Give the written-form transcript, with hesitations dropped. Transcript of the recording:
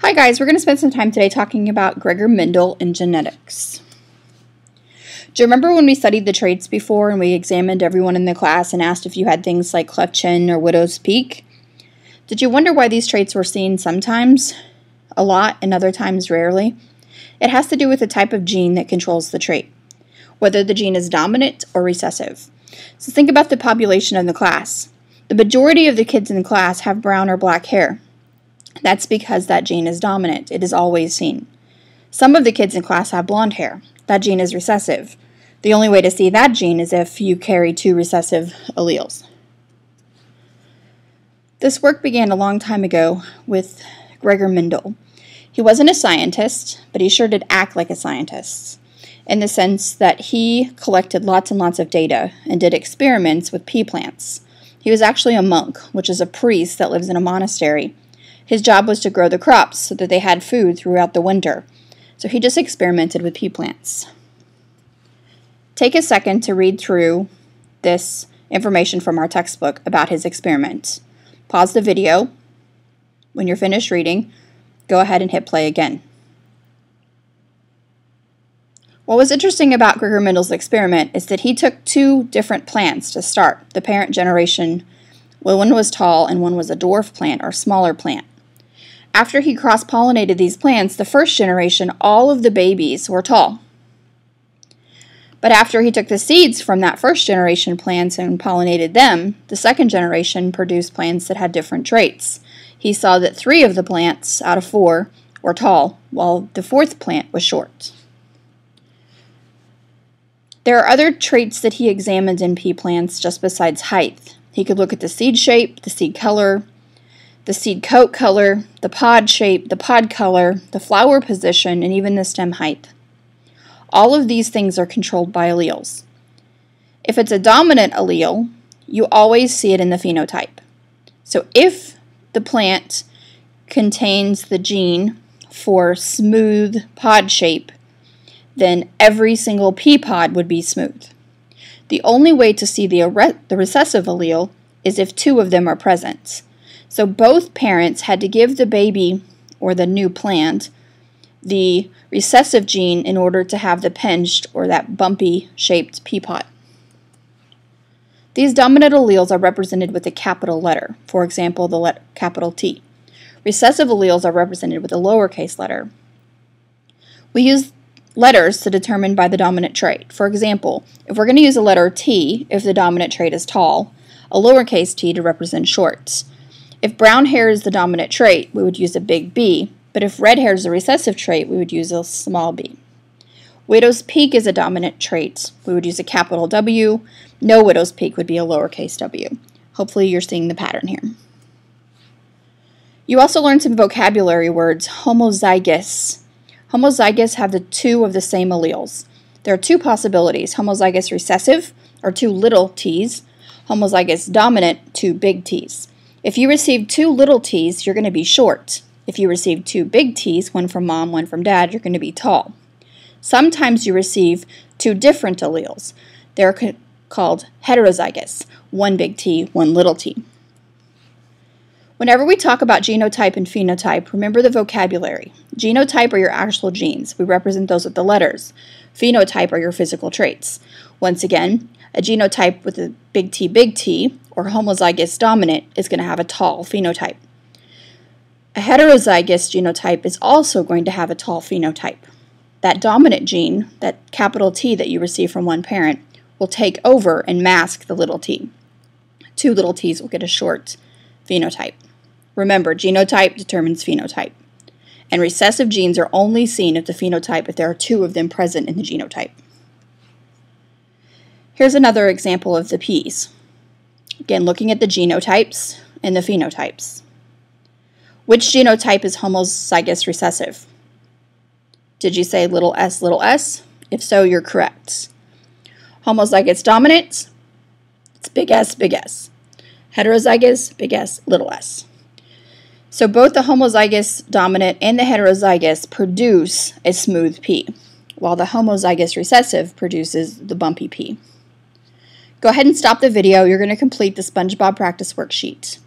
Hi guys, we're going to spend some time today talking about Gregor Mendel and genetics. Do you remember when we studied the traits before and we examined everyone in the class and asked if you had things like cleft chin or widow's peak? Did you wonder why these traits were seen sometimes, a lot, and other times rarely? It has to do with the type of gene that controls the trait, whether the gene is dominant or recessive. So think about the population of the class. The majority of the kids in the class have brown or black hair. That's because that gene is dominant. It is always seen. Some of the kids in class have blonde hair. That gene is recessive. The only way to see that gene is if you carry two recessive alleles. This work began a long time ago with Gregor Mendel. He wasn't a scientist, but he sure did act like a scientist, in the sense that he collected lots and lots of data and did experiments with pea plants. He was actually a monk, which is a priest that lives in a monastery. His job was to grow the crops so that they had food throughout the winter. So he just experimented with pea plants. Take a second to read through this information from our textbook about his experiment. Pause the video. When you're finished reading, go ahead and hit play again. What was interesting about Gregor Mendel's experiment is that he took two different plants to start, the parent generation. Well, one was tall and one was a dwarf plant or smaller plant. After he cross-pollinated these plants, the first generation, all of the babies were tall. But after he took the seeds from that first generation plants and pollinated them, the second generation produced plants that had different traits. He saw that 3 of the plants out of 4 were tall, while the 4th plant was short. There are other traits that he examined in pea plants just besides height. He could look at the seed shape, the seed color, the seed coat color, the pod shape, the pod color, the flower position, and even the stem height. All of these things are controlled by alleles. If it's a dominant allele, you always see it in the phenotype. So if the plant contains the gene for smooth pod shape, then every single pea pod would be smooth. The only way to see the recessive allele is if 2 of them are present. So both parents had to give the baby, or the new plant, the recessive gene in order to have the pinched, or that bumpy shaped pea pod. These dominant alleles are represented with a capital letter, for example, the capital T. Recessive alleles are represented with a lowercase letter. We use letters to determine by the dominant trait. For example, if we're going to use a letter T if the dominant trait is tall, a lowercase t to represent short. If brown hair is the dominant trait, we would use a big B, but if red hair is the recessive trait, we would use a small b. Widow's peak is a dominant trait. We would use a capital W. No widow's peak would be a lowercase w. Hopefully you're seeing the pattern here. You also learned some vocabulary words. Homozygous. Homozygous have the 2 of the same alleles. There are 2 possibilities. Homozygous recessive, or 2 little t's. Homozygous dominant, 2 big t's. If you receive 2 little t's, you're going to be short. If you receive 2 big t's, one from mom, one from dad, you're going to be tall. Sometimes you receive 2 different alleles. They're called heterozygous, 1 big T, 1 little t. Whenever we talk about genotype and phenotype, remember the vocabulary. Genotype are your actual genes. We represent those with the letters. Phenotype are your physical traits. Once again, a genotype with a big T, or homozygous dominant, is going to have a tall phenotype. A heterozygous genotype is also going to have a tall phenotype. That dominant gene, that capital T that you receive from one parent, will take over and mask the little t. 2 little t's will get a short phenotype. Remember, genotype determines phenotype. And recessive genes are only seen if there are 2 of them present in the genotype. Here's another example of the peas. Again, looking at the genotypes and the phenotypes. Which genotype is homozygous recessive? Did you say little s, little s? If so, you're correct. Homozygous dominant, it's big S, big S. Heterozygous, big S, little s. So both the homozygous dominant and the heterozygous produce a smooth P, while the homozygous recessive produces the bumpy P. Go ahead and stop the video. You're going to complete the SpongeBob practice worksheet.